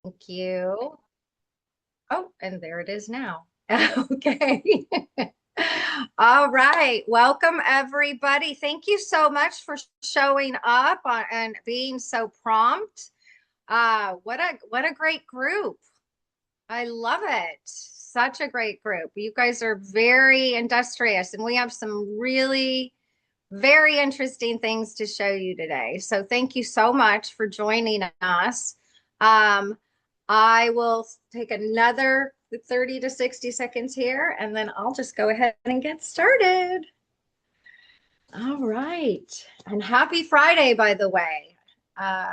Thank you. Oh, and there it is now. Okay. All right. Welcome, everybody. Thank you so much for showing up and being so prompt. What a great group. I love it. Such a great group. You guys are very industrious, and we have some really very interesting things to show you today. So thank you so much for joining us. Um, I will take another 30 to 60 seconds here, and then I'll just go ahead and get started. All right. And happy Friday, by the way. Uh,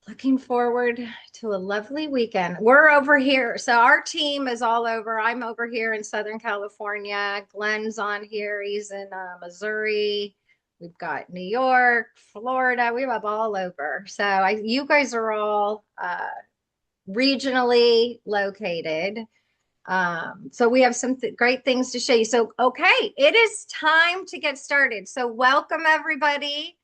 Looking forward to a lovely weekend. We're over here. So our team is all over. I'm over here in Southern California. Glenn's on here. He's in Missouri. We've got New York, Florida. We have all over. So you guys are all regionally located. So we have some great things to show you. So, okay, it is time to get started. So welcome everybody.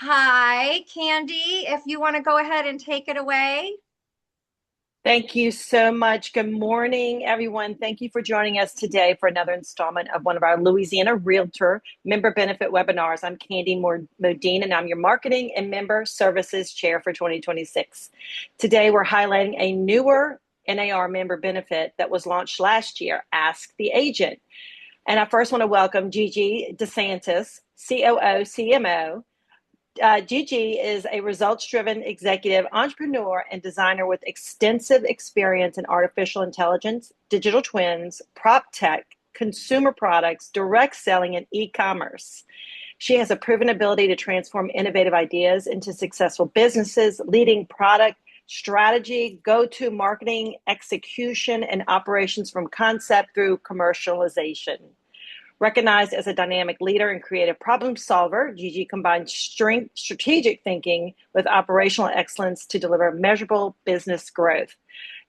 Hi, Candy, if you want to go ahead and take it away. Thank you so much. Good morning, everyone. Thank you for joining us today for another installment of one of our Louisiana Realtor member benefit webinars. I'm Candy Modine, and I'm your Marketing and Member Services Chair for 2026. Today, we're highlighting a newer NAR member benefit that was launched last year, Ask the Agent. And I first want to welcome Gigi DeSantis, COO, CMO. Gigi is a results-driven executive, entrepreneur, and designer with extensive experience in artificial intelligence, digital twins, prop tech, consumer products, direct selling, and e-commerce. She has a proven ability to transform innovative ideas into successful businesses, leading product strategy, go-to marketing, execution, and operations from concept through commercialization. Recognized as a dynamic leader and creative problem solver, Gigi combines strategic thinking with operational excellence to deliver measurable business growth.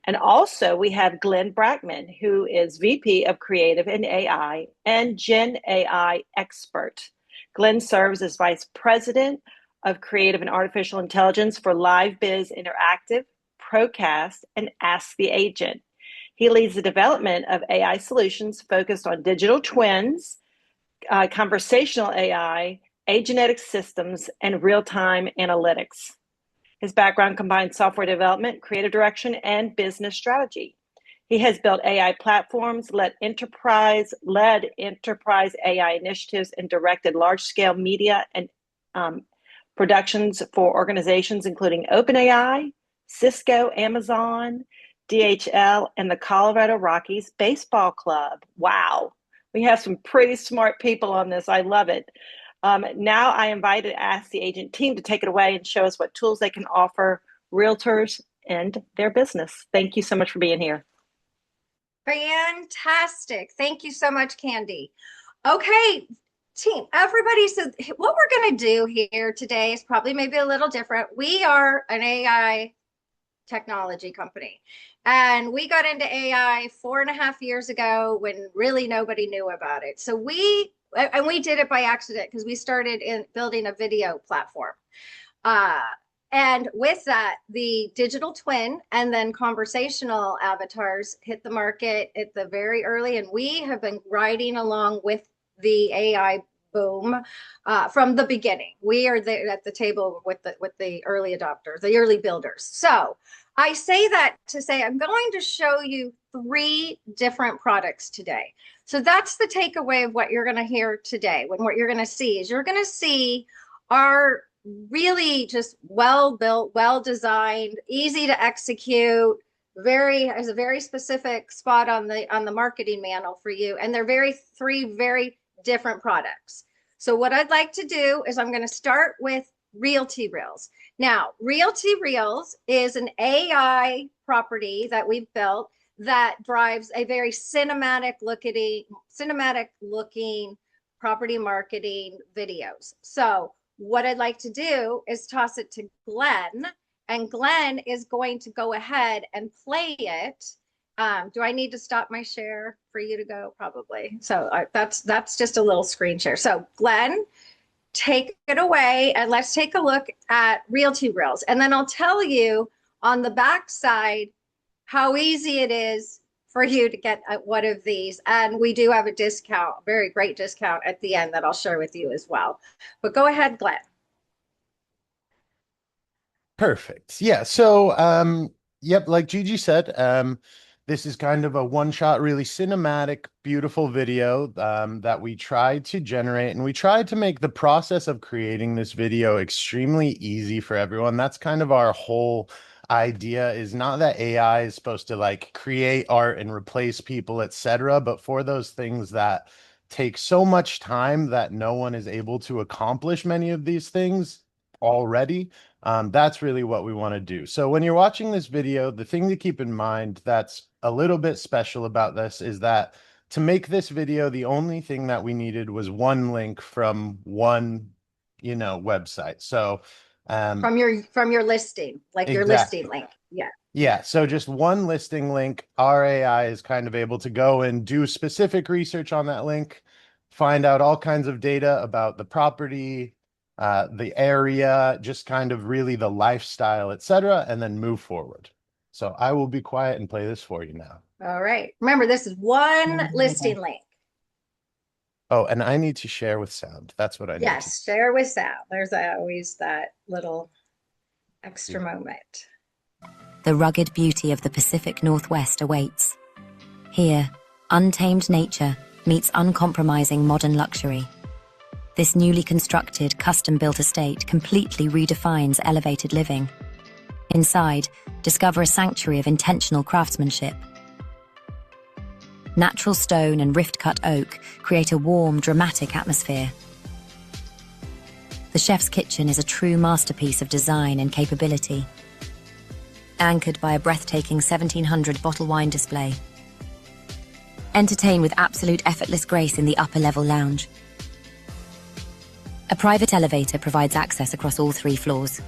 And also, we have Glenn Brackman, who is VP of Creative and AI and Gen AI expert. Glenn serves as Vice President of Creative and Artificial Intelligence for Live Biz Interactive, Procast, and Ask the Agent. He leads the development of AI solutions focused on digital twins, conversational AI, agentic systems, and real-time analytics. His background combines software development, creative direction, and business strategy. He has built AI platforms, led enterprise AI initiatives, and directed large-scale media and productions for organizations including OpenAI, Cisco, Amazon, DHL, and the Colorado Rockies Baseball Club. Wow. We have some pretty smart people on this. I love it. Now I invited Ask the Agent team to take it away and show us what tools they can offer realtors and their business. Thank you so much for being here. Fantastic. Thank you so much, Candy. Okay, team, everybody. So what we're going to do here today is probably maybe a little different. We are an AI technology company. And we got into AI 4.5 years ago when really nobody knew about it. So we did it by accident because we started in building a video platform. And with that, the digital twin and then conversational avatars hit the market at the very early, and we have been riding along with the AI boom from the beginning. We are there at the table with the early adopters, the early builders. So I say that to say I'm going to show you 3 different products today. So that's the takeaway of what you're going to hear today. When what you're going to see is you're going to see our really just well built, well designed, easy to execute, has a very specific spot on the marketing manual for you, and they're 3 very different products. So what I'd like to do is I'm going to start with Realty Reels. Now, Realty Reels is an AI property that we've built that drives a very cinematic looking property marketing videos. So what I'd like to do is toss it to Glenn, and Glenn is going to go ahead and play it. Do I need to stop my share for you to go? Probably. So that's just a little screen share. So Glenn, take it away and let's take a look at Realty Reels. And then I'll tell you on the back side how easy it is for you to get one of these. And we do have a discount, a very great discount at the end that I'll share with you as well. But go ahead, Glenn. Perfect. Yeah. So, yep, like Gigi said, this is kind of a one-shot, really cinematic, beautiful video that we tried to generate, and we tried to make the process of creating this video extremely easy for everyone. That's kind of our whole idea, is not that AI is supposed to like create art and replace people, etc., but for those things that take so much time that no one is able to accomplish many of these things already. That's really what we want to do. So when you're watching this video, the thing to keep in mind that's a little bit special about this is that to make this video, the only thing that we needed was one link from one, website. So From your listing, like your listing exactly. link. Yeah. Yeah, so just one listing link. Our AI is kind of able to go and do specific research on that link, find out all kinds of data about the property, the area, just kind of really the lifestyle, etc., and then move forward. So I will be quiet and play this for you now. All right. Remember, this is one listing link. Oh, and I need to share with sound. That's what I need to. Yes, share with Sal. There's always that little extra moment. The rugged beauty of the Pacific Northwest awaits. Here, untamed nature meets uncompromising modern luxury. This newly constructed, custom-built estate completely redefines elevated living. Inside, discover a sanctuary of intentional craftsmanship. Natural stone and rift-cut oak create a warm, dramatic atmosphere. The chef's kitchen is a true masterpiece of design and capability, anchored by a breathtaking 1700 bottle wine display. Entertain with absolute effortless grace in the upper-level lounge. A private elevator provides access across all 3 floors.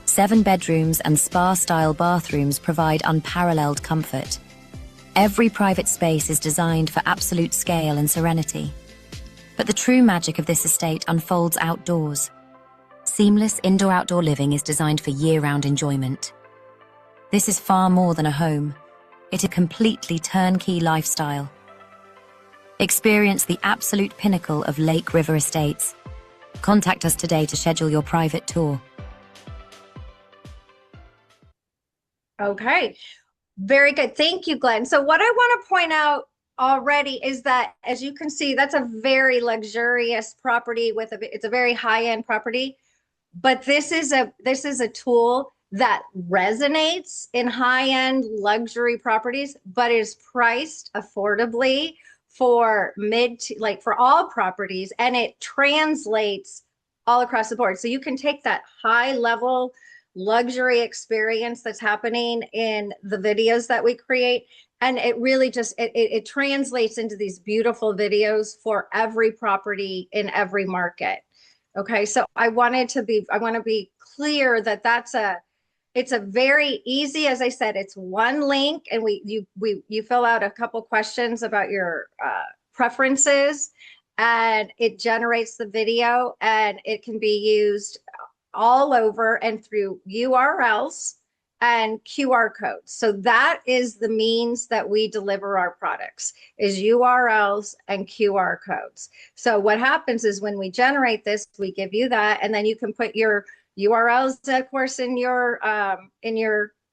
7 bedrooms and spa-style bathrooms provide unparalleled comfort. Every private space is designed for absolute scale and serenity. But the true magic of this estate unfolds outdoors. Seamless indoor-outdoor living is designed for year-round enjoyment. This is far more than a home. It is a completely turnkey lifestyle. Experience the absolute pinnacle of Lake River Estates. Contact us today to schedule your private tour. Okay. Very good. Thank you, Glenn. So what I want to point out already is that, as you can see, that's a very luxurious property it's a very high-end property, but this is a tool that resonates in high-end luxury properties, but is priced affordably for for all properties, and it translates all across the board. So you can take that high level luxury experience that's happening in the videos that we create, and it really just it translates into these beautiful videos for every property in every market. Okay, so I want to be clear that it's a very easy, as I said, it's one link, and you fill out a couple questions about your preferences, and it generates the video, and it can be used all over and through URLs and QR codes. So that is the means that we deliver our products, is URLs and QR codes. So what happens is when we generate this, we give you that, and then you can put your URLs, of course, in your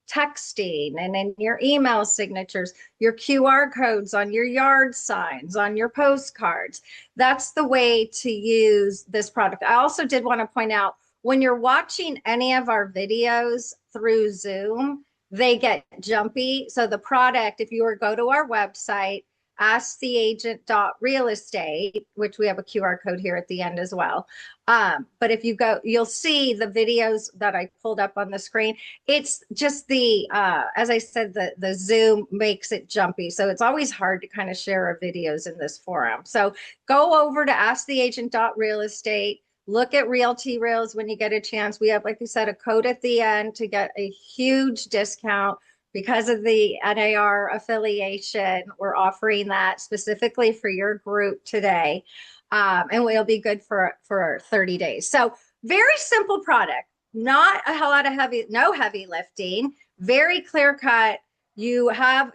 texting and in your email signatures, your QR codes on your yard signs, on your postcards. That's the way to use this product. I also did want to point out, when you're watching any of our videos through Zoom, they get jumpy. So the product, if you were to go to our website, asktheagent.realestate, which we have a QR code here at the end as well. But if you go, you'll see the videos that I pulled up on the screen. It's just as I said, the Zoom makes it jumpy. So it's always hard to kind of share our videos in this forum. So go over to asktheagent.realestate. Look at Realty Reels when you get a chance. We have, like I said, a code at the end to get a huge discount because of the NAR affiliation. We're offering that specifically for your group today. And it'll be good for 30 days. So very simple product. not a whole lot of no heavy lifting, very clear cut. You'll have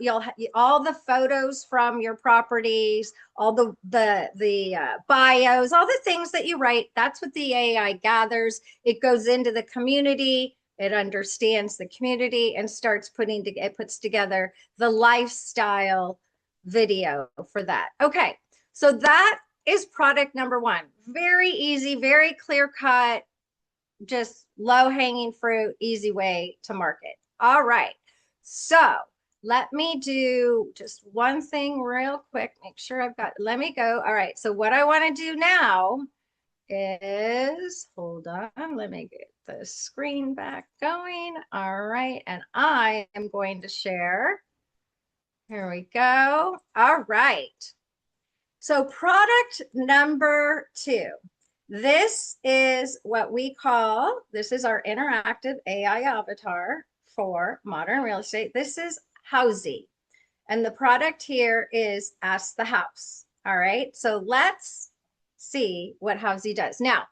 all the photos from your properties, all the bios, all the things that you write. That's what the AI gathers. It goes into the community. It understands the community and starts it puts together the lifestyle video for that. Okay, so that is product number one. Very easy, very clear cut, just low hanging fruit, easy way to market. All right, so let me do just one thing real quick. Make sure I've got, let me go. All right, so what I want to do now is, hold on, let me get the screen back going. All right, and I am going to share. Here we go. All right. So product number two. This is what we call, this is our interactive AI avatar for modern real estate. This is Housey. And the product here is Ask the House. All right. So let's see what Housey does. Now,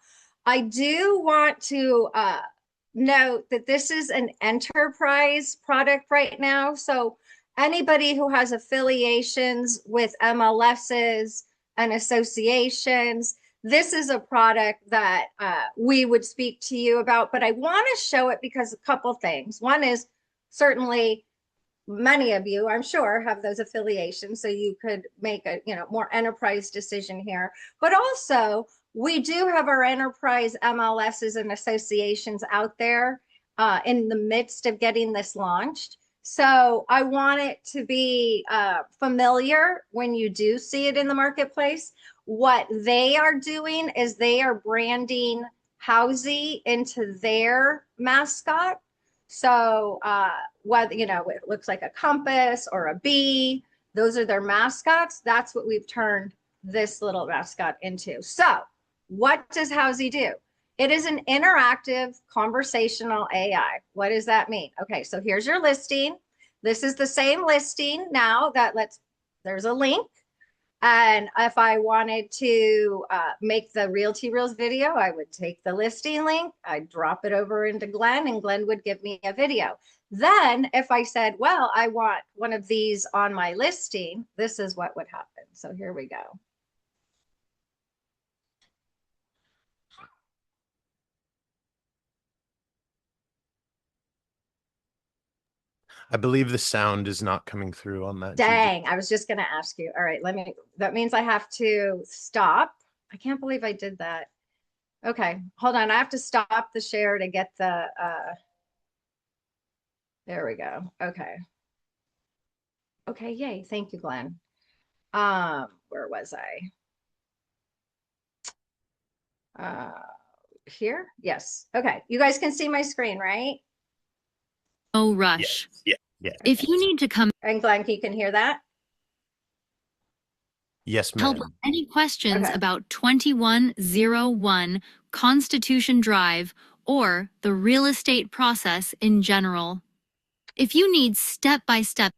I do want to note that this is an enterprise product right now. So anybody who has affiliations with MLSs and associations, this is a product that we would speak to you about, but I want to show it because a couple things. One is certainly many of you, I'm sure, have those affiliations, so you could make a more enterprise decision here. But also, we do have our enterprise MLSs and associations out there in the midst of getting this launched. So I want it to be familiar when you do see it in the marketplace. What they are doing is they are branding Housey into their mascot. So whether, it looks like a compass or a bee, those are their mascots. That's what we've turned this little mascot into. So what does Housey do? It is an interactive conversational AI. What does that mean? Okay, so here's your listing. This is the same listing now that there's a link. And if I wanted to make the Realty Reels video, I would take the listing link, I'd drop it over into Glenn, and Glenn would give me a video. Then if I said, well, I want one of these on my listing, this is what would happen. So here we go. I believe the sound is not coming through on that. Dang, I was just going to ask you. All right, that means I have to stop. I can't believe I did that. Okay, hold on. I have to stop the share to get the, there we go. Okay. Okay, yay. Thank you, Glenn. Where was I? Here? Yes. Okay. You guys can see my screen, right? No rush. Yeah. Yeah. If you need to come And Glenn, you can hear that? Yes, help ma'am. with any questions Okay. about 2101 Constitution Drive or the real estate process in general. If you need step-by-step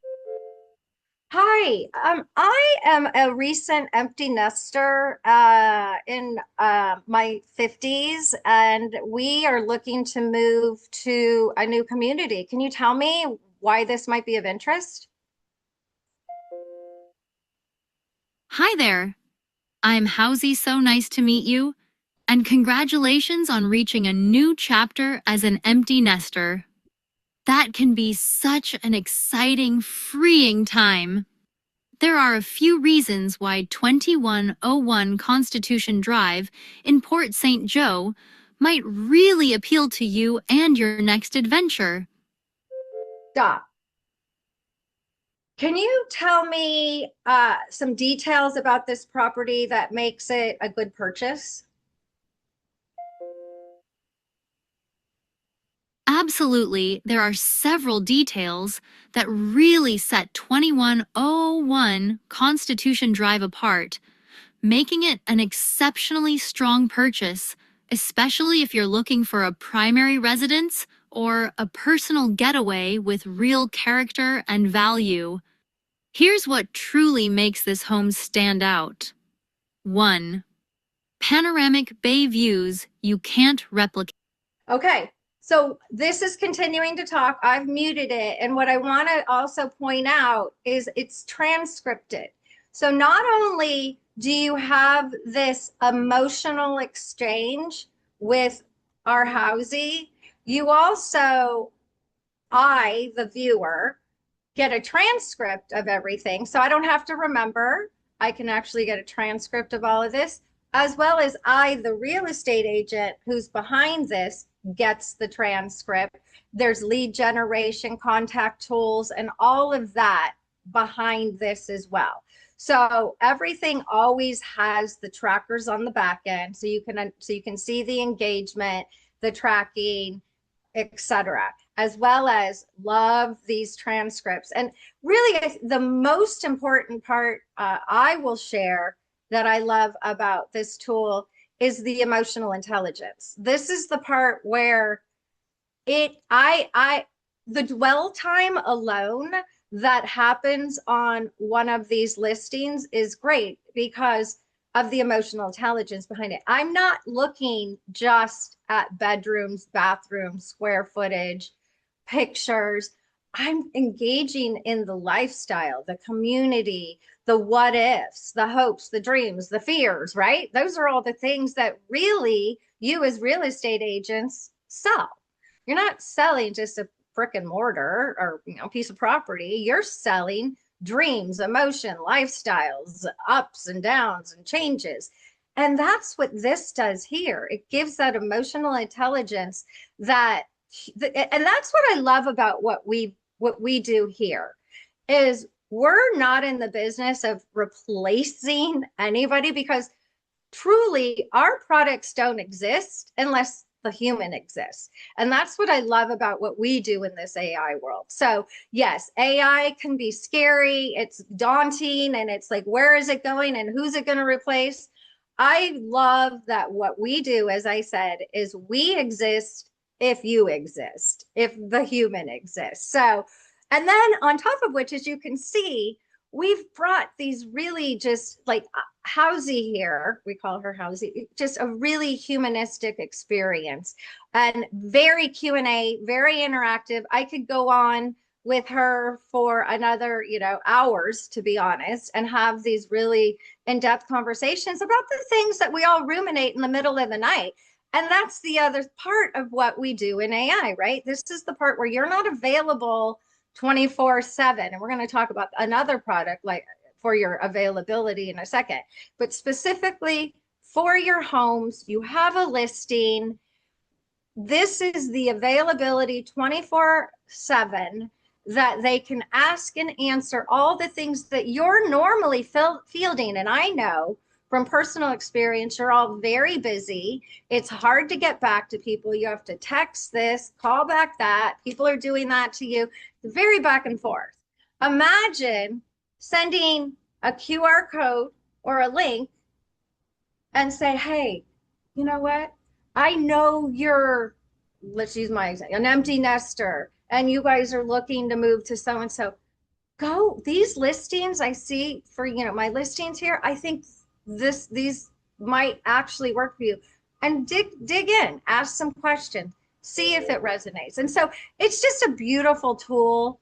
Hi, I am a recent empty nester in my 50s, and we are looking to move to a new community. Can you tell me why this might be of interest? Hi there. I'm Housey, so nice to meet you. And congratulations on reaching a new chapter as an empty nester. That can be such an exciting, freeing time. There are a few reasons why 2101 Constitution Drive in Port St. Joe might really appeal to you and your next adventure. Stop. Can you tell me some details about this property that makes it a good purchase? Absolutely, there are several details that really set 2101 Constitution Drive apart, making it an exceptionally strong purchase, especially if you're looking for a primary residence or a personal getaway with real character and value. Here's what truly makes this home stand out. 1. Panoramic bay views you can't replicate. Okay, So this is continuing to talk. I've muted it. And what I want to also point out is it's transcripted. So not only do you have this emotional exchange with our Housey, you also, the viewer, get a transcript of everything. So I don't have to remember. I can actually get a transcript of all of this, as well as the real estate agent who's behind this, gets the transcript. There's lead generation, contact tools, and all of that behind this as well. So everything always has the trackers on the back end, so you can see the engagement, the tracking, etc., as well as love these transcripts. And really, the most important part I will share that I love about this tool is the emotional intelligence. This is the part where the dwell time alone that happens on one of these listings is great because of the emotional intelligence behind it. I'm not looking just at bedrooms, bathrooms, square footage, pictures. I'm engaging in the lifestyle, the community, the what ifs, the hopes, the dreams, the fears, right? Those are all the things that really you as real estate agents sell. You're not selling just a brick and mortar or piece of property. You're selling dreams, emotion, lifestyles, ups and downs and changes. And that's what this does here. It gives that emotional intelligence and that's what I love about what we do here is we're not in the business of replacing anybody, because truly our products don't exist unless the human exists. And that's what I love about what we do in this AI world. So yes, AI can be scary, it's daunting, and it's like, where is it going and who's it going to replace? I love that what we do, as I said, is we exist if you exist, if the human exists. So, and then on top of which, as you can see, we've brought these really just like Housey here, we call her Housey, just a really humanistic experience and very Q&A, very interactive. I could go on with her for another, hours, to be honest, and have these really in-depth conversations about the things that we all ruminate in the middle of the night. And that's the other part of what we do in AI, right? This is the part where you're not available 24/7. And we're going to talk about another product like for your availability in a second. But specifically for your homes, you have a listing. This is the availability 24/7 that they can ask and answer all the things that you're normally fielding. And I know from personal experience, you're all very busy. It's hard to get back to people. You have to text this, call back that. People are doing that to you. It's very back and forth. Imagine sending a QR code or a link and say, hey, you know what? I know you're, let's use my example, an empty nester, and you guys are looking to move to so-and-so. Go, these listings I see for, my listings here, I think these might actually work for you, and dig in, ask some questions, see if it resonates. And so it's just a beautiful tool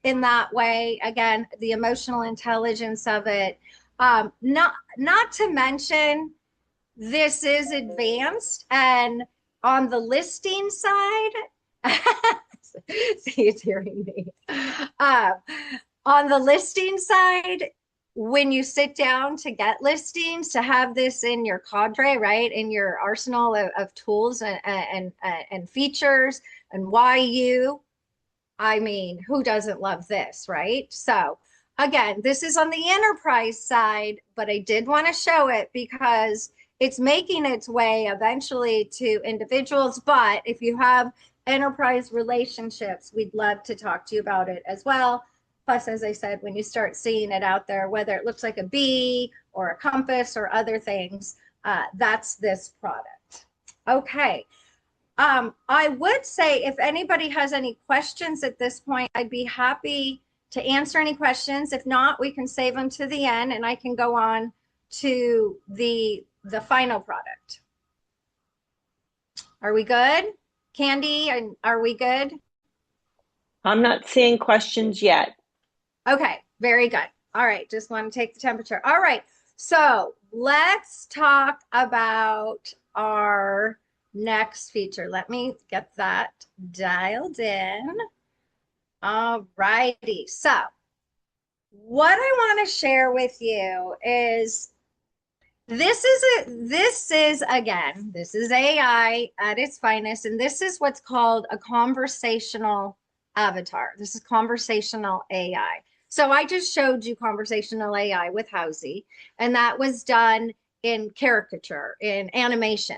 in that way. Again, the emotional intelligence of it, not to mention this is advanced, and on the listing side, see, it's hearing me. On the listing side, when you sit down to get listings, to have this in your cadre, right, in your arsenal of tools and features, and why I mean, who doesn't love this, right? So again, this is on the enterprise side, but I did want to show it because it's making its way eventually to individuals. But if you have enterprise relationships, we'd love to talk to you about it as well. Plus, as I said, when you start seeing it out there, whether it looks like a bee or a compass or other things, that's this product. Okay. I would say if anybody has any questions at this point, I'd be happy to answer any questions. If not, we can save them to the end and I can go on to the final product. Are we good? Candy, and are we good? I'm not seeing questions yet. Okay, very good. All right, just want to take the temperature. All right, so let's talk about our next feature. Let me get that dialed in. All righty, so what I want to share with you is this is again, this is AI at its finest, and this is what's called a conversational avatar. This is conversational AI. So I just showed you conversational AI with Housey, and that was done in caricature, in animation.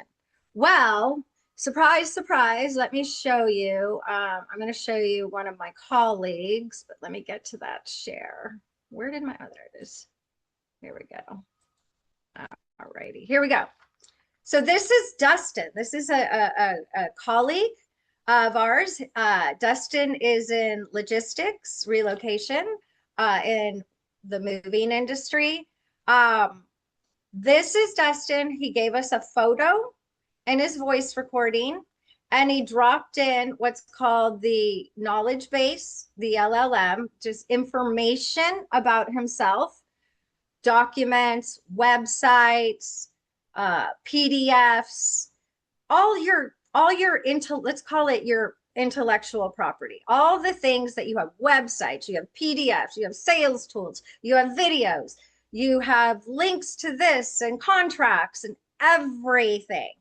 Well, surprise, surprise, let me show you. I'm going to show you one of my colleagues, but let me get to that share. Where did my, oh, there it is. Here we go. All righty, here we go. So this is Dustin. This is a colleague of ours. Dustin is in logistics, relocation, in the moving industry. This is Dustin. He gave us a photo and his voice recording, and he dropped in what's called the knowledge base, the LLM, just information about himself, documents, websites, PDFs, let's call it your intellectual property, all the things that you have, websites, you have PDFs, you have sales tools, you have videos, you have links to this and contracts and everything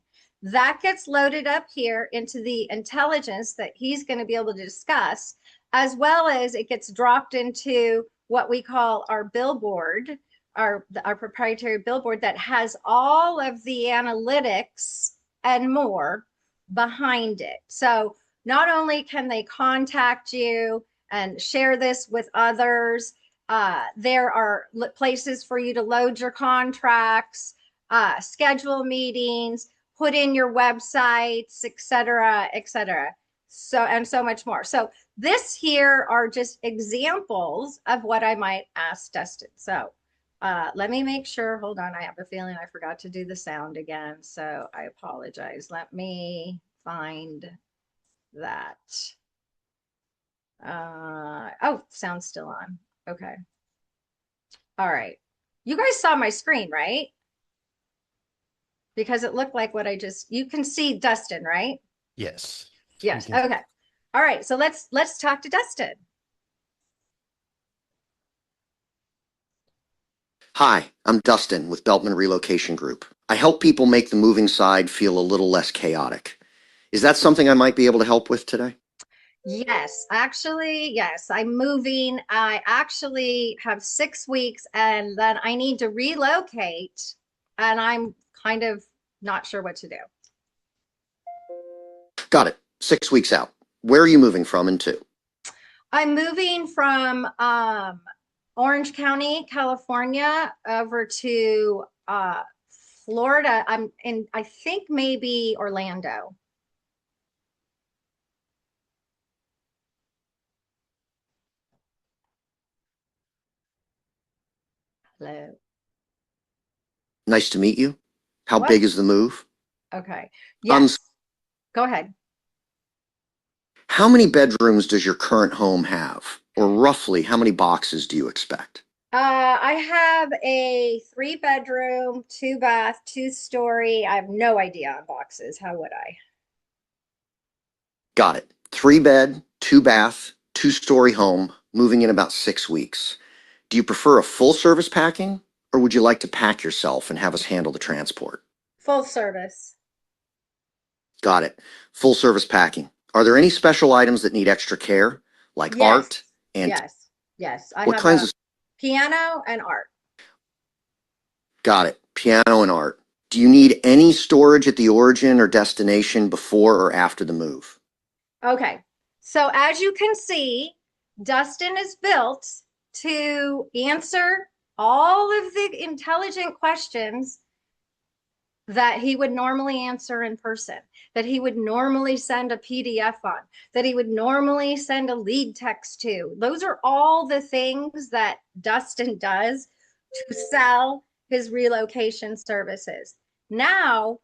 that gets loaded up here into the intelligence that he's going to be able to discuss, as well as it gets dropped into what we call our billboard, our proprietary billboard that has all of the analytics and more behind it. So not only can they contact you and share this with others, there are places for you to load your contracts, schedule meetings, put in your websites, et cetera, et cetera. So, and so much more. So this here are just examples of what I might ask Dustin. So let me make sure, hold on, I have a feeling I forgot to do the sound again, so I apologize. Let me find that. Oh, sound's still on. Okay. All right. You guys saw my screen, right? Because it looked like what I just, you can see Dustin, right? Yes. Yes. Okay. All right. So let's talk to Dustin. Hi, I'm Dustin with Beltman Relocation Group. I help people make the moving side feel a little less chaotic. Is that something I might be able to help with today? Yes, actually, yes. I'm moving. I actually have 6 weeks and then I need to relocate, and I'm kind of not sure what to do. Got it. 6 weeks out. Where are you moving from and to? I'm moving from Orange County, California, over to Florida. I'm in, I think maybe Orlando. Hello. Nice to meet you. How What? big is the move? Okay. Yes. Go ahead. How many bedrooms does your current home have? Or roughly, how many boxes do you expect? I have a 3 bedroom, 2 bath, 2 story. I have no idea on boxes. How would I? Got it. 3 bed, 2 bath, 2-story home, moving in about 6 weeks. Do you prefer a full service packing, or would you like to pack yourself and have us handle the transport? Full service. Got it. Full service packing. Are there any special items that need extra care, like Yes. art and Yes. Yes. I what have kinds a of? piano and art. Got it. Piano and art. Do you need any storage at the origin or destination before or after the move? Okay. So as you can see, Dustin is built to answer all of the intelligent questions that he would normally answer in person, that he would normally send a PDF on, that he would normally send a lead text to. Those are all the things that Dustin does to sell his relocation services. Now,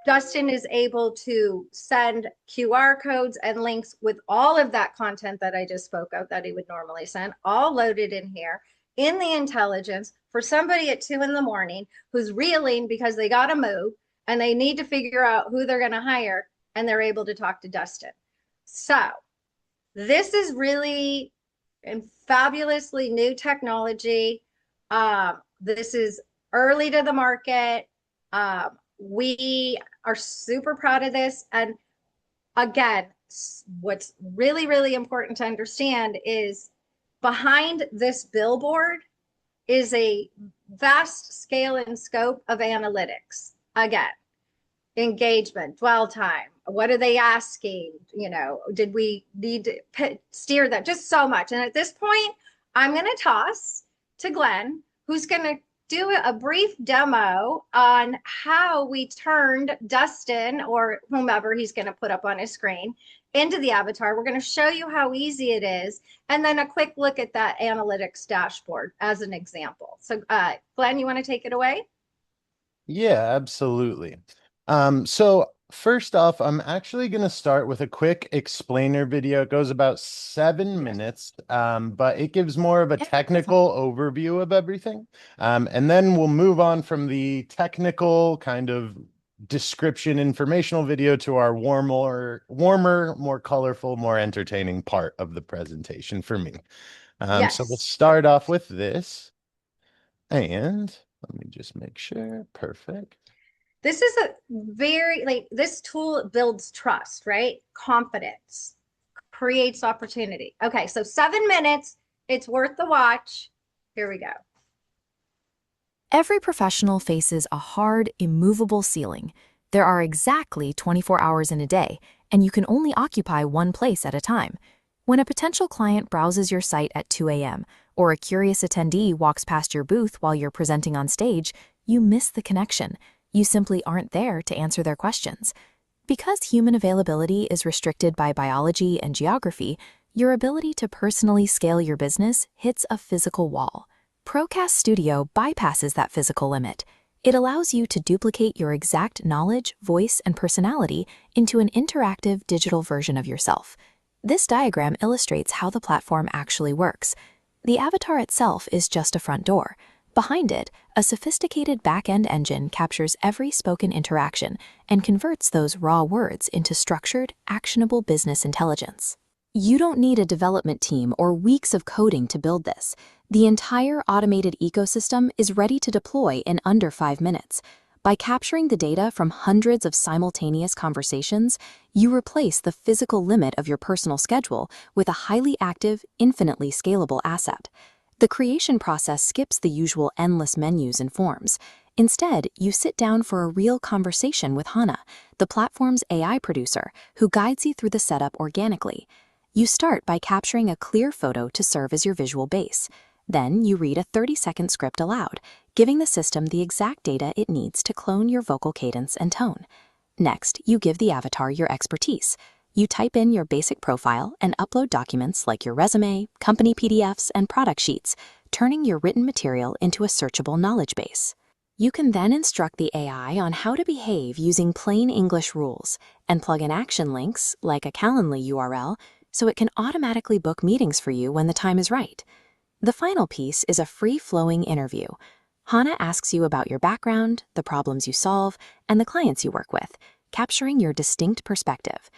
Dustin is able to send QR codes and links with all of that content that I just spoke of that he would normally send, all loaded in here in the intelligence for somebody at 2 in the morning who's reeling because they got to move and they need to figure out who they're going to hire, and they're able to talk to Dustin. So this is really and fabulously new technology. This is early to the market. We are super proud of this. And again, what's really, really important to understand is behind this billboard is a vast scale and scope of analytics. Again, engagement, dwell time, what are they asking? You know, did we need to steer them? Just so much. And at this point, I'm going to toss to Glenn, who's going to do a brief demo on how we turned Dustin or whomever he's going to put up on his screen into the avatar. We're going to show you how easy it is, and then a quick look at that analytics dashboard as an example. So Glenn, you want to take it away? Yeah, absolutely. So first off, I'm actually going to start with a quick explainer video. It goes about 7 minutes, but it gives more of a technical overview of everything. And then we'll move on from the technical kind of description informational video to our warmer, more colorful, more entertaining part of the presentation for me. So we'll Yes. start off with this. And let me just make sure. Perfect. This is a very, like, this tool builds trust, right? Confidence, creates opportunity. Okay, so 7 minutes, it's worth the watch. Here we go. Every professional faces a hard, immovable ceiling. There are exactly 24 hours in a day, and you can only occupy one place at a time. When a potential client browses your site at 2 a.m., or a curious attendee walks past your booth while you're presenting on stage, you miss the connection. You simply aren't there to answer their questions. Because human availability is restricted by biology and geography, your ability to personally scale your business hits a physical wall. Procast Studio bypasses that physical limit. It allows you to duplicate your exact knowledge, voice, and personality into an interactive digital version of yourself. This diagram illustrates how the platform actually works. The avatar itself is just a front door. Behind it, a sophisticated back-end engine captures every spoken interaction and converts those raw words into structured, actionable business intelligence. You don't need a development team or weeks of coding to build this. The entire automated ecosystem is ready to deploy in under 5 minutes. By capturing the data from hundreds of simultaneous conversations, you replace the physical limit of your personal schedule with a highly active, infinitely scalable asset. The creation process skips the usual endless menus and forms. Instead, you sit down for a real conversation with Hana, the platform's AI producer, who guides you through the setup organically. You start by capturing a clear photo to serve as your visual base. Then you read a 30-second script aloud, giving the system the exact data it needs to clone your vocal cadence and tone. Next, you give the avatar your expertise. You type in your basic profile and upload documents like your resume, company PDFs, and product sheets, turning your written material into a searchable knowledge base. You can then instruct the AI on how to behave using plain English rules and plug in action links, like a Calendly URL, so it can automatically book meetings for you when the time is right. The final piece is a free-flowing interview. Hana asks you about your background, the problems you solve, and the clients you work with, capturing your distinct perspective.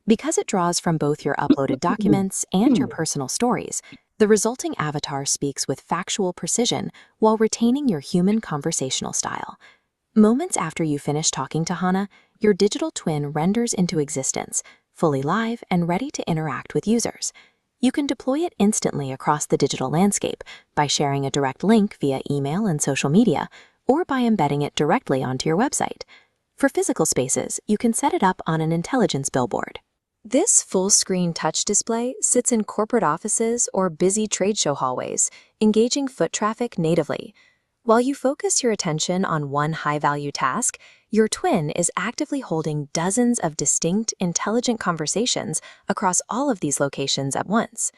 Because it draws from both your uploaded documents and your personal stories, the resulting avatar speaks with factual precision while retaining your human conversational style. Moments after you finish talking to Hana, your digital twin renders into existence, fully live and ready to interact with users. You can deploy it instantly across the digital landscape by sharing a direct link via email and social media, or by embedding it directly onto your website. For physical spaces, you can set it up on an intelligence billboard. This full-screen touch display sits in corporate offices or busy trade show hallways, engaging foot traffic natively. While you focus your attention on one high-value task, your twin is actively holding dozens of distinct, intelligent conversations across all of these locations at once.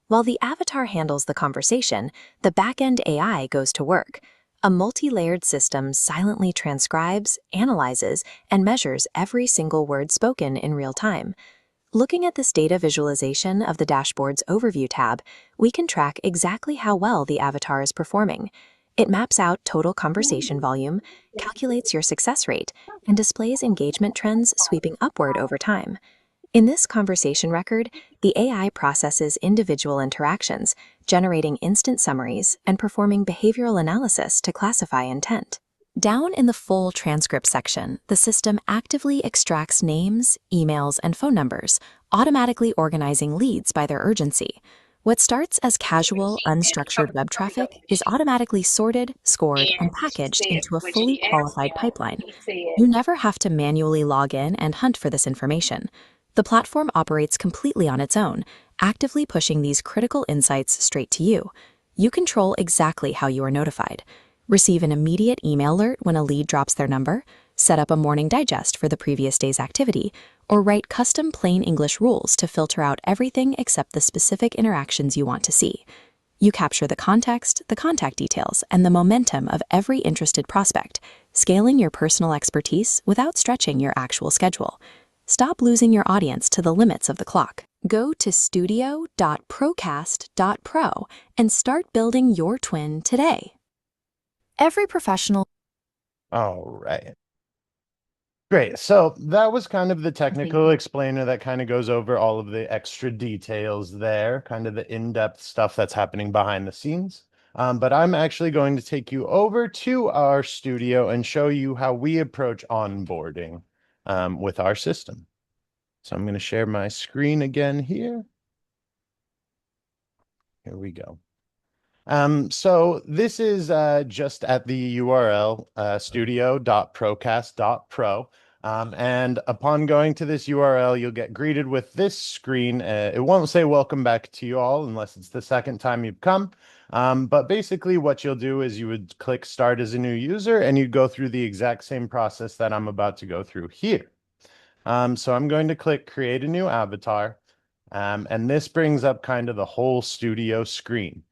While the avatar handles the conversation, the back-end AI goes to work. A multi-layered system silently transcribes, analyzes, and measures every single word spoken in real time. Looking at this data visualization of the dashboard's Overview tab, we can track exactly how well the avatar is performing. It maps out total conversation volume, calculates your success rate, and displays engagement trends sweeping upward over time. In this conversation record, the AI processes individual interactions, generating instant summaries and performing behavioral analysis to classify intent. Down in the full transcript section, the system actively extracts names, emails, and phone numbers, automatically organizing leads by their urgency. What starts as casual, unstructured web traffic is automatically sorted, scored, and packaged into a fully qualified pipeline. You never have to manually log in and hunt for this information. The platform operates completely on its own, actively pushing these critical insights straight to you. You control exactly how you are notified. Receive an immediate email alert when a lead drops their number, set up a morning digest for the previous day's activity, or write custom plain English rules to filter out everything except the specific interactions you want to see. You capture the context, the contact details, and the momentum of every interested prospect, scaling your personal expertise without stretching your actual schedule. Stop losing your audience to the limits of the clock. Go to studio.procast.pro and start building your twin today. Every professional. All right. Great. So that was kind of the technical explainer that kind of goes over all of the extra details there, kind of the in-depth stuff that's happening behind the scenes. But I'm actually going to take you over to our studio and show you how we approach onboarding with our system. So I'm going to share my screen again here. Here we go. So this is just at the URL studio.procast.pro. And upon going to this URL, you'll get greeted with this screen. It won't say welcome back to you all unless it's the second time you've come. But basically what you'll do is you would click start as a new user and you'd go through the exact same process that I'm about to go through here. So I'm going to click create a new avatar. And this brings up kind of the whole studio screen.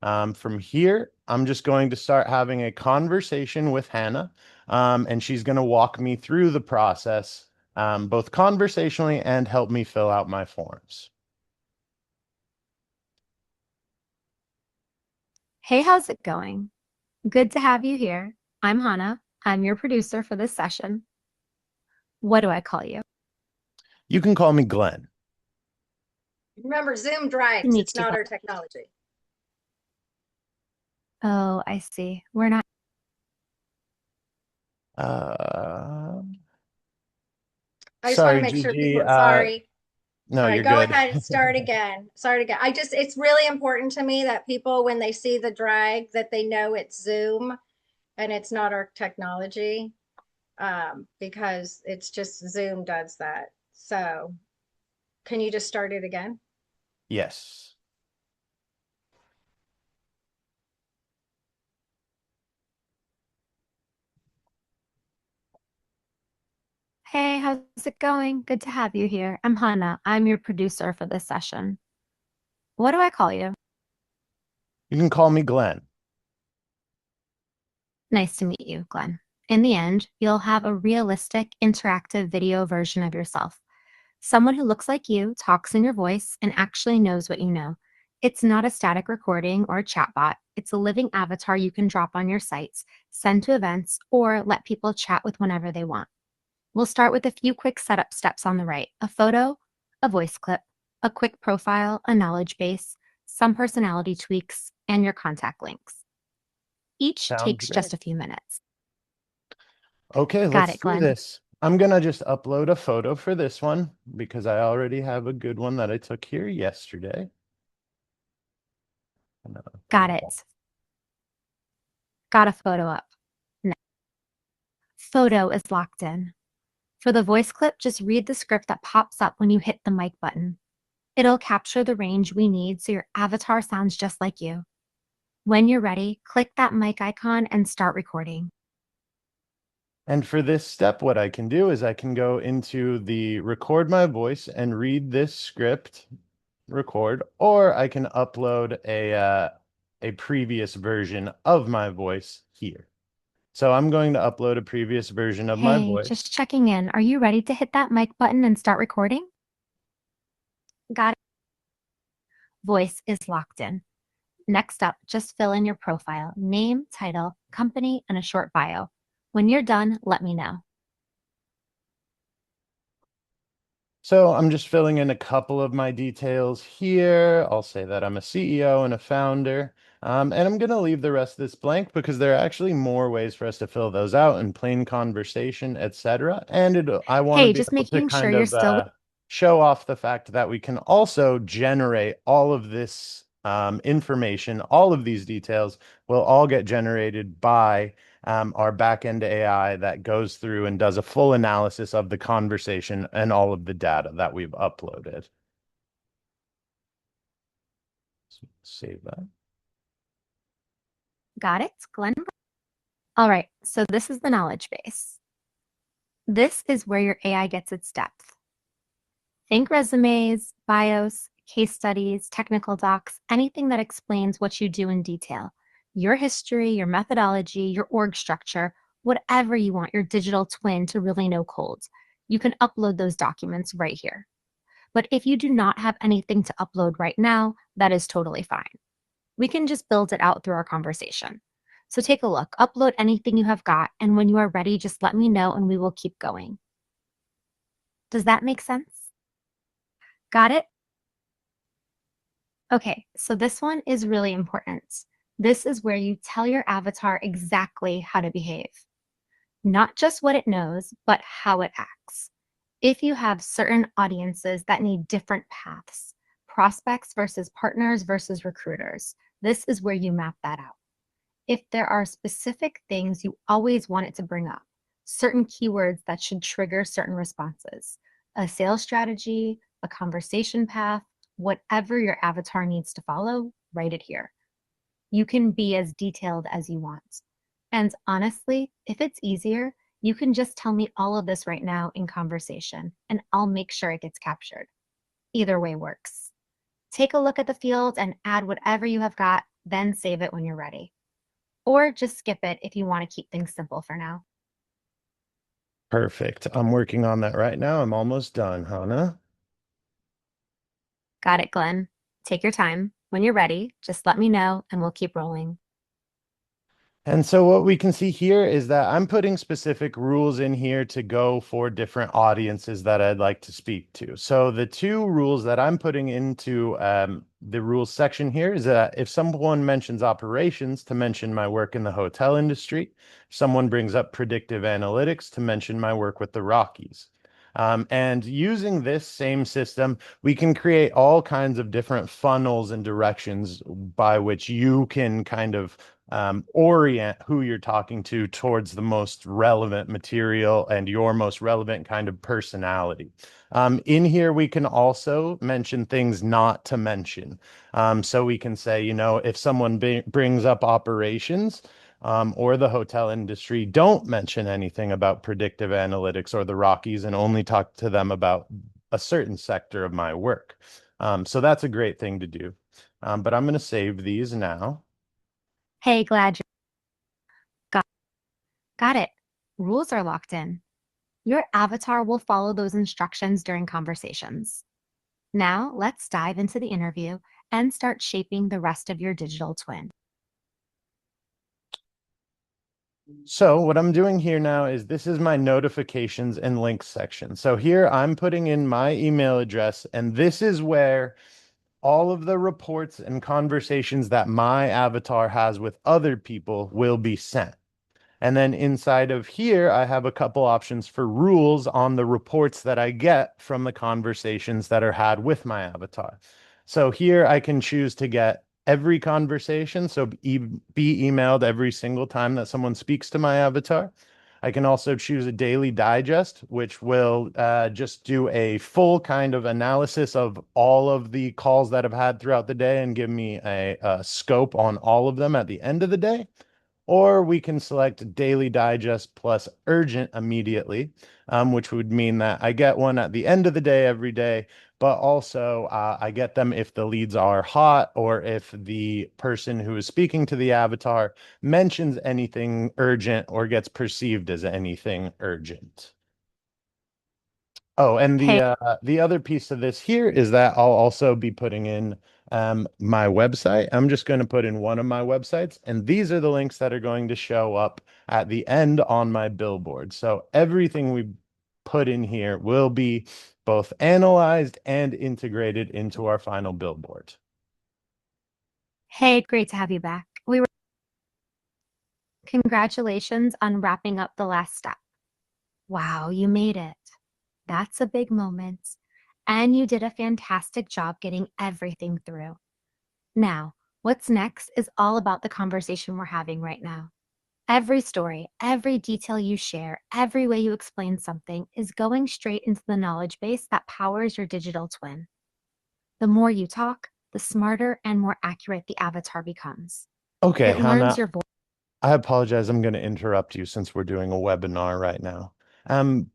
From here, I'm just going to start having a conversation with Hannah, and she's going to walk me through the process, both conversationally and help me fill out my forms. Hey, how's it going? Good to have you here. I'm Hannah. I'm your producer for this session. What do I call you? You can call me Glenn. Remember, Zoom drives. It's not our technology. Oh, I see. We're not. I just want Sorry, to make sure Gigi. people, sorry. No, All right, you're go good. ahead, start again. Start again. It's really important to me that people, when they see the drag, that they know it's Zoom and it's not our technology, because it's just Zoom does that. So can you just start it again? Yes. Hey, how's it going? Good to have you here. I'm Hannah. I'm your producer for this session. What do I call you? You can call me Glenn. Nice to meet you, Glenn. In the end, you'll have a realistic, interactive video version of yourself. Someone who looks like you, talks in your voice, and actually knows what you know. It's not a static recording or a chatbot. It's a living avatar you can drop on your sites, send to events, or let people chat with whenever they want. We'll start with a few quick setup steps on the right: a photo, a voice clip, a quick profile, a knowledge base, some personality tweaks, and your contact links. Each Sounds takes great. just a few minutes. Okay, Got let's it, do Glenn. this. I'm gonna just upload a photo for this one because I already have a good one that I took here yesterday. Got it. Got a photo up. No. Photo is locked in. For the voice clip, just read the script that pops up when you hit the mic button. It'll capture the range we need so your avatar sounds just like you. When you're ready, click that mic icon and start recording. And for this step, what I can do is I can go into the record my voice and read this script, record, or I can upload a previous version of my voice here. So I'm going to upload a previous version of my Hey, voice. just checking in. Are you ready to hit that mic button and start recording? Got it. Voice is locked in. Next up, just fill in your profile, name, title, company, and a short bio. When you're done, let me know. So I'm just filling in a couple of my details here. I'll say that I'm a CEO and a founder. And I'm going to leave the rest of this blank because there are actually more ways for us to fill those out in plain conversation, etc. And I want to Hey, be just able to making sure kind you're of still show off the fact that we can also generate all of this information, all of these details will all get generated by our backend AI that goes through and does a full analysis of the conversation and all of the data that we've uploaded. Save that. got it, Glenn. All right, so this is the knowledge base. This is where your AI gets its depth. Think resumes, bios, case studies, technical docs, anything that explains what you do in detail. Your history, your methodology, your org structure, whatever you want your digital twin to really know cold. You can upload those documents right here. But if you do not have anything to upload right now, that is totally fine. We can just build it out through our conversation. So take a look, upload anything you have got, and when you are ready, just let me know and we will keep going. Does that make sense? Got it? Okay, so this one is really important. This is where you tell your avatar exactly how to behave. Not just what it knows, but how it acts. If you have certain audiences that need different paths, prospects versus partners versus recruiters, this is where you map that out. If there are specific things you always want it to bring up, certain keywords that should trigger certain responses, a sales strategy, a conversation path, whatever your avatar needs to follow, write it here. You can be as detailed as you want. And honestly, if it's easier, you can just tell me all of this right now in conversation, and I'll make sure it gets captured. Either way works. Take a look at the field and add whatever you have got, then save it when you're ready. Or just skip it if you want to keep things simple for now. Perfect. I'm working on that right now. I'm almost done, Hannah. Got it, Glenn. Take your time. When you're ready, just let me know and we'll keep rolling. And so what we can see here is that I'm putting specific rules in here to go for different audiences that I'd like to speak to. So the two rules that I'm putting into the rules section here is that if someone mentions operations, to mention my work in the hotel industry. If someone brings up predictive analytics, to mention my work with the Rockies. And using this same system, we can create all kinds of different funnels and directions by which you can kind of orient who you're talking to towards the most relevant material and your most relevant kind of personality. In here, we can also mention things not to mention. So we can say, you know, if someone brings up operations, or the hotel industry, don't mention anything about predictive analytics or the Rockies and only talk to them about a certain sector of my work. So that's a great thing to do. But I'm going to save these now. Hey, glad you got it. Rules are locked in. Your avatar will follow those instructions during conversations. Now, let's dive into the interview and start shaping the rest of your digital twin. So what I'm doing here now is this is my notifications and links section. So here I'm putting in my email address, and this is where all of the reports and conversations that my avatar has with other people will be sent. And then inside of here, I have a couple options for rules on the reports that I get from the conversations that are had with my avatar. So here I can choose to get every conversation, so be emailed every single time that someone speaks to my avatar. I can also choose a daily digest, which will just do a full kind of analysis of all of the calls that I've had throughout the day and give me a scope on all of them at the end of the day. or we can select Daily Digest plus Urgent immediately, which would mean that I get one at the end of the day every day, but also I get them if the leads are hot or if the person who is speaking to the avatar mentions anything urgent or gets perceived as anything urgent. Oh, and Hey, the other piece of this here is that I'll also be putting in my website. I'm just going to put in one of my websites, and these are the links that are going to show up at the end on my billboard. So everything we put in here will be both analyzed and integrated into our final billboard. hey, great to have you back. Congratulations on wrapping up the last step. Wow, you made it. That's a big moment. And you did a fantastic job getting everything through. Now, what's next is all about the conversation we're having right now. Every story, every detail you share, every way you explain something is going straight into the knowledge base that powers your digital twin. The more you talk, the smarter and more accurate the avatar becomes. Okay, It learns Hannah, your voice. I apologize. I'm going to interrupt you since we're doing a webinar right now.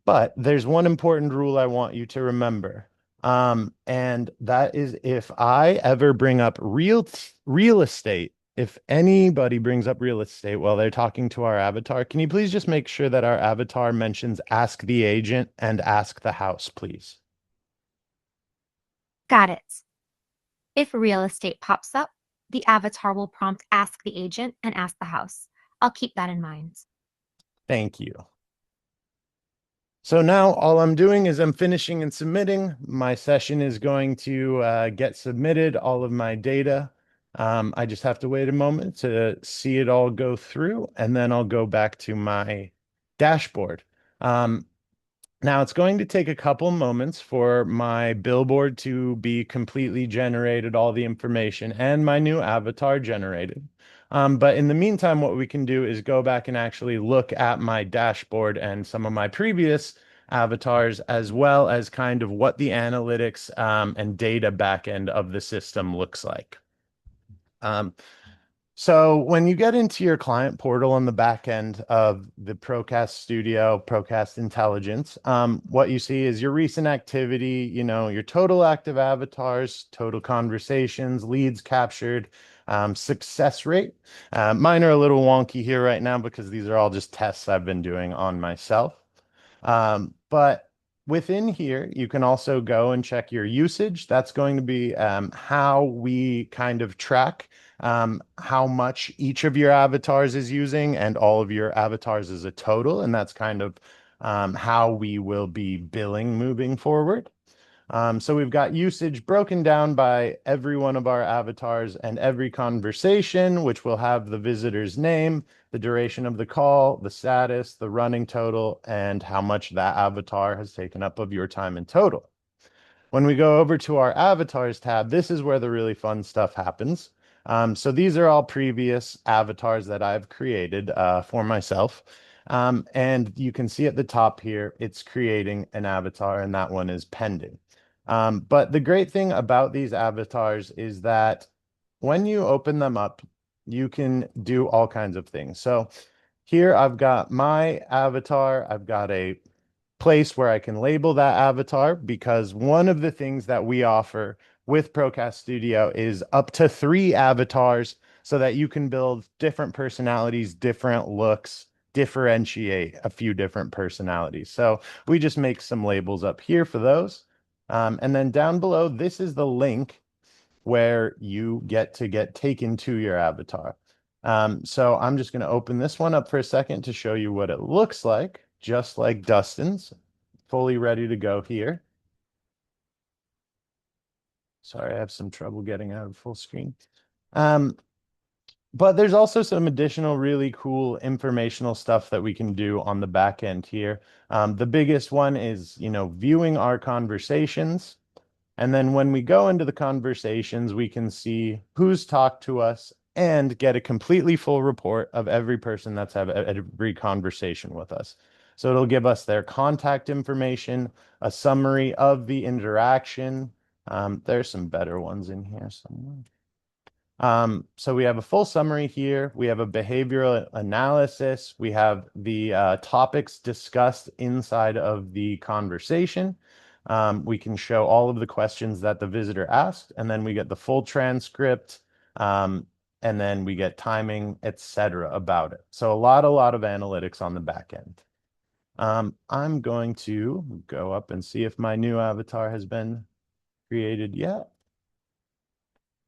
But there's one important rule I want you to remember. And that is if I ever bring up real estate, if anybody brings up real estate while they're talking to our avatar, can you please just make sure that our avatar mentions ask the agent and ask the house, please? Got it. If real estate pops up, the avatar will prompt ask the agent and ask the house. I'll keep that in mind. Thank you. So now all I'm doing is I'm finishing and submitting. My session is going to get submitted, all of my data. I just have to wait a moment to see it all go through, and then I'll go back to my dashboard. Now it's going to take a couple moments for my billboard to be completely generated, all the information, and my new avatar generated. But in the meantime, what we can do is go back and actually look at my dashboard and some of my previous avatars, as well as kind of what the analytics and data backend of the system looks like. So when you get into your client portal on the back end of the Procast Studio, Procast Intelligence, what you see is your recent activity, your total active avatars, total conversations, leads captured, success rate. Mine are a little wonky here right now because these are all just tests I've been doing on myself. But within here, you can also go and check your usage. That's going to be how we kind of track how much each of your avatars is using and all of your avatars as a total. And that's kind of how we will be billing moving forward. So we've got usage broken down by every one of our avatars and every conversation, which will have the visitor's name, the duration of the call, the status, the running total, and how much that avatar has taken up of your time in total. When we go over to our avatars tab, this is where the really fun stuff happens. So these are all previous avatars that I've created for myself. And you can see at the top here, it's creating an avatar, and that one is pending. But the great thing about these avatars is that when you open them up, you can do all kinds of things. So here I've got my avatar. I've got a place where I can label that avatar, because one of the things that we offer with Procast Studio is up to 3 avatars so that you can build different personalities, different looks, differentiate a few different personalities. So we just make some labels up here for those. And then down below, this is the link where you get to get taken to your avatar. So I'm just going to open this one up for a second to show you what it looks like, just like Dustin's, fully ready to go here. Sorry, I have some trouble getting out of full screen. But there's also some additional really cool informational stuff that we can do on the back end here. The biggest one is, viewing our conversations. And then when we go into the conversations, we can see who's talked to us and get a completely full report of every person that's had every conversation with us. So it'll give us their contact information, a summary of the interaction. There's some better ones in here somewhere. So we have a full summary here. We have a behavioral analysis. We have the topics discussed inside of the conversation. We can show all of the questions that the visitor asked, and then we get the full transcript, and then we get timing, etc. about it. So a lot of analytics on the back end. I'm going to go up and see if my new avatar has been created yet.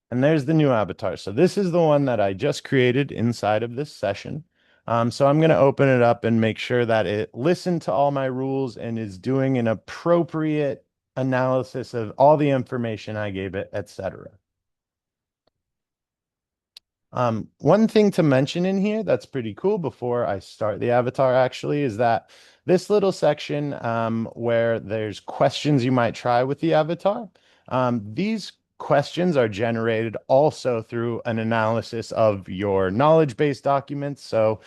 And there's the new avatar. So this is the one that I just created inside of this session. So I'm going to open it up and make sure that it listened to all my rules and is doing an appropriate analysis of all the information I gave it, etc. One thing to mention in here that's pretty cool before I start the avatar actually is that this little section where there's questions you might try with the avatar, these questions are generated also through an analysis of your knowledge-based documents. So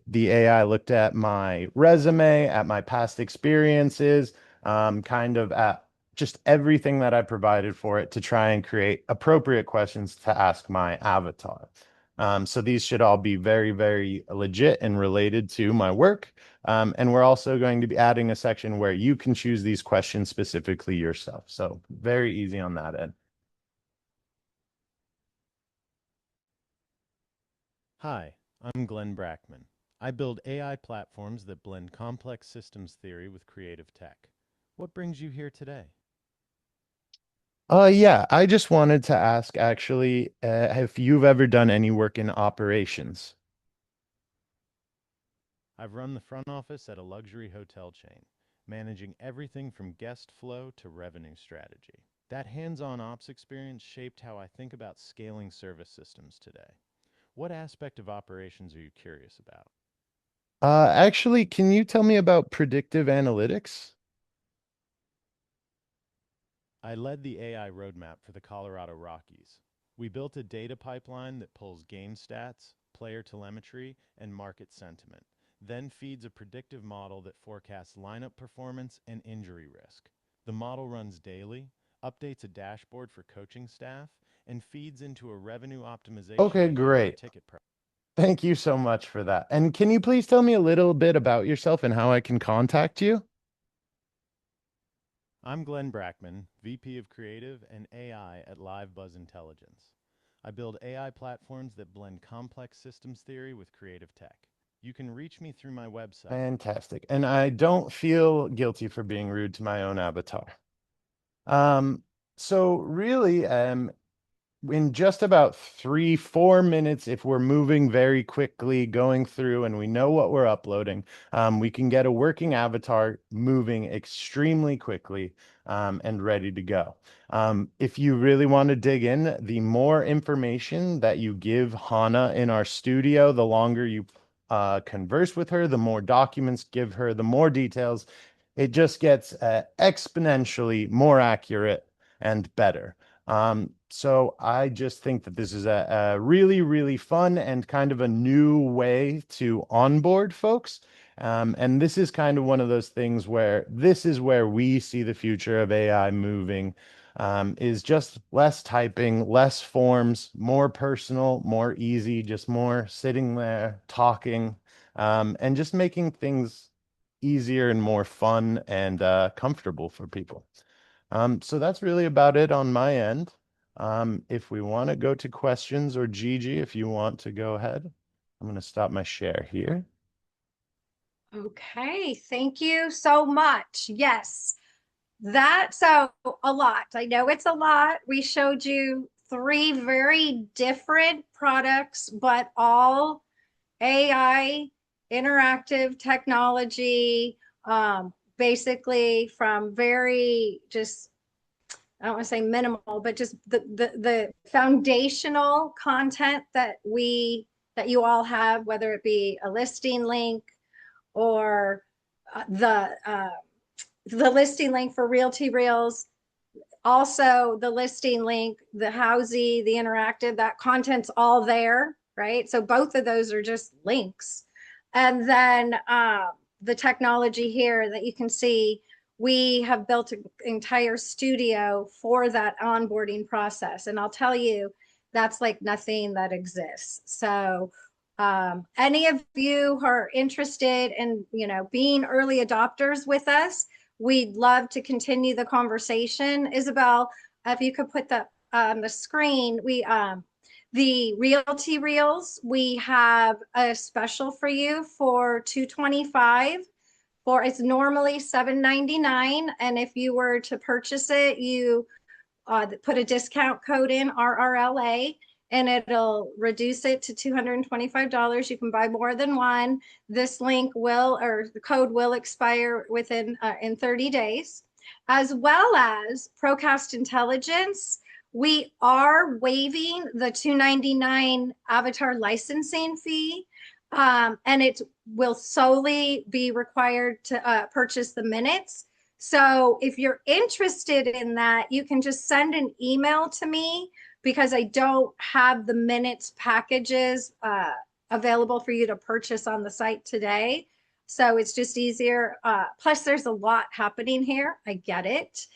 the AI looked at my resume, at my past experiences, kind of at just everything that I provided for it to try and create appropriate questions to ask my avatar. So these should all be very, very legit and related to my work. And we're also going to be adding a section where you can choose these questions specifically yourself. So very easy on that end. Hi, I'm Glenn Brackman. I build AI platforms that blend complex systems theory with creative tech. What brings you here today? Yeah, I just wanted to ask actually, if you've ever done any work in operations. I've run the front office at a luxury hotel chain, managing everything from guest flow to revenue strategy. That hands-on ops experience shaped how I think about scaling service systems today. What aspect of operations are you curious about? Actually, can you tell me about predictive analytics? I led the AI roadmap for the Colorado Rockies. We built a data pipeline that pulls game stats, player telemetry, and market sentiment, then feeds a predictive model that forecasts lineup performance and injury risk. The model runs daily, updates a dashboard for coaching staff, and feeds into a revenue optimization Okay, engine for great. ticket price. Thank you so much for that. And can you please tell me a little bit about yourself and how I can contact you? I'm Glenn Brackman, VP of Creative and AI at Live Buzz Intelligence. I build AI platforms that blend complex systems theory with creative tech. You can reach me through my website. Fantastic. And I don't feel guilty for being rude to my own avatar. So really, in just about 3-4 minutes, if we're moving very quickly, going through and we know what we're uploading, we can get a working avatar moving extremely quickly and ready to go. If you really want to dig in, the more information that you give Hana in our studio, the longer you converse with her, the more documents give her, the more details, it just gets exponentially more accurate and better. So I just think that this is a really, really fun and kind of a new way to onboard folks. And this is kind of one of those things where this is where we see the future of AI moving, is just less typing, less forms, more personal, more easy, just more sitting there talking, and just making things easier and more fun and comfortable for people. So that's really about it on my end. If we want to go to questions, or Gigi, if you want to go ahead, I'm going to stop my share here. Okay, thank you so much. Yes, that's a lot. I know it's a lot. We showed you 3 very different products, but all AI interactive technology, basically from very just, I don't want to say minimal, but just the foundational content that you all have, whether it be a listing link or the listing link for Realty Reels, also the listing link, the Housey, the interactive, that content's all there, right? So both of those are just links. And then the technology here that you can see, we have built an entire studio for that onboarding process. And I'll tell you, That's like nothing that exists. So any of you who are interested in, being early adopters with us, we'd love to continue the conversation. Isabel, if you could put that on the screen, the Realty Reels, we have a special for you for $225. It's normally $799, and if you were to purchase it, you put a discount code in RRLA, and it'll reduce it to $225. You can buy more than one. This link the code will expire within in 30 days. As well as Procast Intelligence, we are waiving the $299 avatar licensing fee, and it will solely be required to purchase the minutes. So if you're interested in that, you can just send an email to me, because I don't have the minutes packages available for you to purchase on the site today. So it's just easier. Plus, there's a lot happening here. I get it.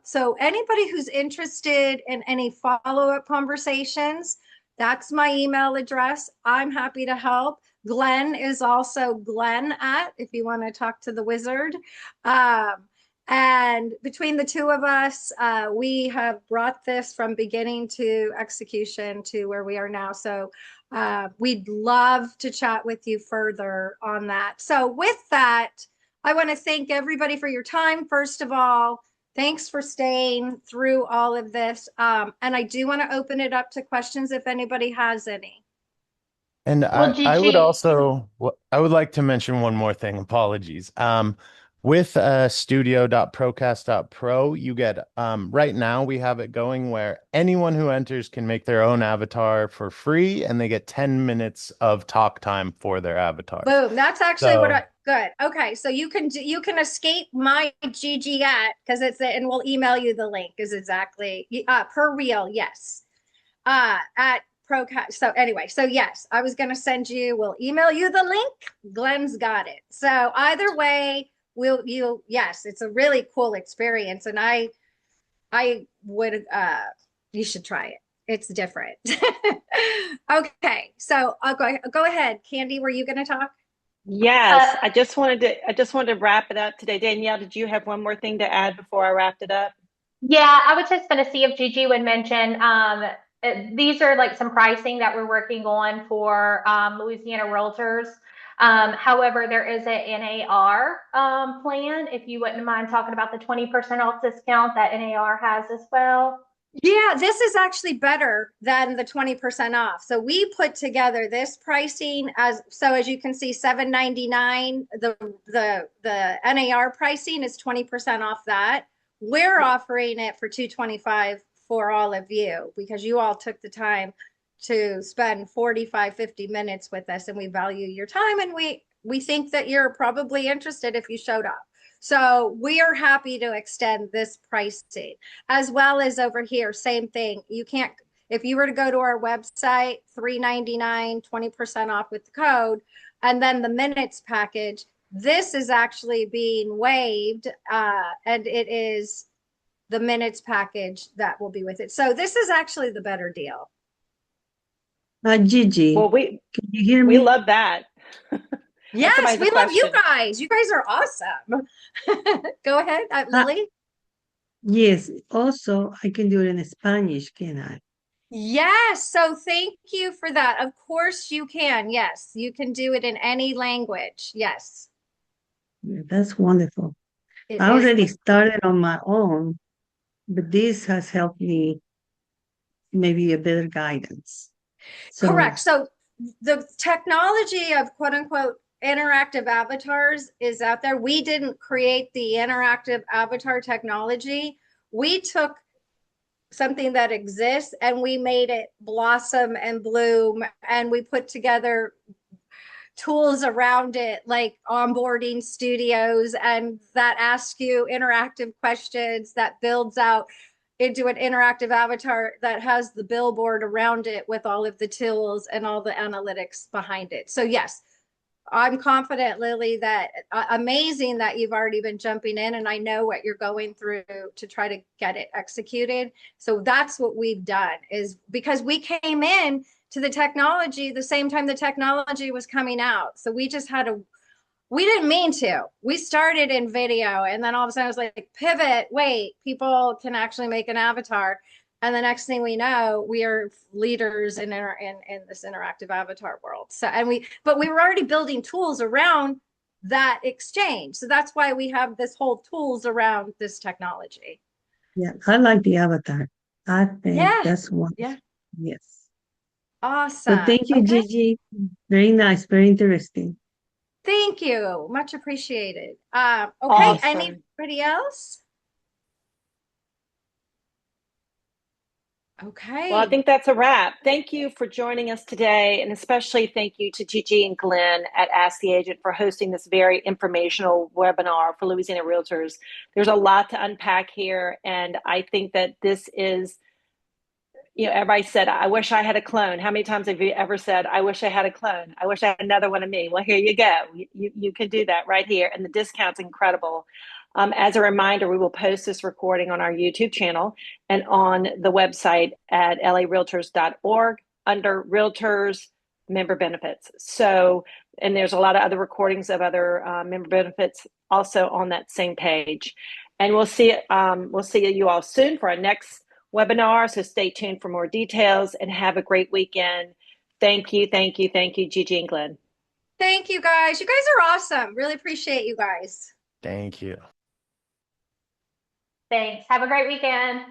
So anybody who's interested in any follow-up conversations, that's my email address. I'm happy to help. Glenn is also Glenn if you want to talk to the wizard. And between the two of us, we have brought this from beginning to execution to where we are now. So we'd love to chat with you further on that. So with that, I want to thank everybody for your time. First of all, thanks for staying through all of this. And I do want to open it up to questions if anybody has any. And Well, I would Gigi, also, I would like to mention one more thing. Apologies. With studio.procast.pro, you get, right now we have it going where anyone who enters can make their own avatar for free, and they get 10 minutes of talk time for their avatar. Boom. That's actually So, good. Okay. So you can escape my GG because and we'll email you the link is exactly per reel. Yes. At Procast. So anyway, so yes, I was going to we'll email you the link. Glenn's got it. So either way, yes, it's a really cool experience. And I would, you should try it. It's different. Okay. So I'll go ahead. Candy, were you going to talk? Yes, I just wanted to wrap it up today. Danielle, did you have one more thing to add before I wrapped it up? yeah, I was just going to see if Gigi would mention these are like some pricing that we're working on for Louisiana Realtors. However, there is a NAR plan, if you wouldn't mind talking about the 20% off discount that NAR has as well. Yeah, this is actually better than the 20% off. So we put together this pricing as you can see, $799. The NAR pricing is 20% off that. We're offering it for $225 for all of you, because you all took the time to spend 45, 50 minutes with us, and we value your time, and we think that you're probably interested if you showed up. So we are happy to extend this pricing, as well as over here, same thing. You can't, if you were to go to our website, $399, 20% off with the code, and then the minutes package, this is actually being waived, and it is the minutes package that will be with it. So this is actually the better deal. Gigi, Well, can you hear me? we love that. Yes, we love you guys. You guys are awesome. Go ahead, Lily. Yes, also I can do it in Spanish, can I? Yes, so thank you for that. Of course you can. Yes, you can do it in any language. Yes. Yeah, that's wonderful. It I is. already started on my own, but this has helped me maybe a better guidance. So, Correct. So the technology of quote unquote interactive avatars is out there. We didn't create the interactive avatar technology. We took something that exists and we made it blossom and bloom, and we put together tools around it like onboarding studios and that ask you interactive questions that builds out into an interactive avatar that has the billboard around it with all of the tools and all the analytics behind it. So yes, I'm confident, Lily, that amazing that you've already been jumping in, and I know what you're going through to try to get it executed. So that's what we've done, is because we came in to the technology the same time the technology was coming out. So we just had to, we didn't mean to. We started in video, and then all of a sudden I was like, pivot, wait, people can actually make an avatar. And the next thing we know, we are leaders in this interactive avatar world. So, but we were already building tools around that exchange. So that's why we have this whole tools around this technology. Yeah, I like the avatar. I think Yeah. that's one. Yeah. Yes. Awesome. But thank you, Okay. Gigi. Very nice, very interesting. Thank you. Much appreciated. Okay. Awesome. Anybody else? Okay. Well, I think that's a wrap. Thank you for joining us today, and especially thank you to Gigi and Glenn at Ask the Agent for hosting this very informational webinar for Louisiana Realtors. There's a lot to unpack here, and I think that this is, everybody said, I wish I had a clone. How many times have you ever said, I wish I had a clone? I wish I had another one of me. Well, here you go. You can do that right here, and the discount's incredible. As a reminder, we will post this recording on our YouTube channel and on the website at larealtors.org under Realtors Member Benefits. So, and there's a lot of other recordings of other member benefits also on that same page. And we'll see you all soon for our next webinar. So stay tuned for more details and have a great weekend. Thank you, Gigi and Glenn. Thank you, guys. You guys are awesome. Really appreciate you guys. Thank you. Thanks. Have a great weekend.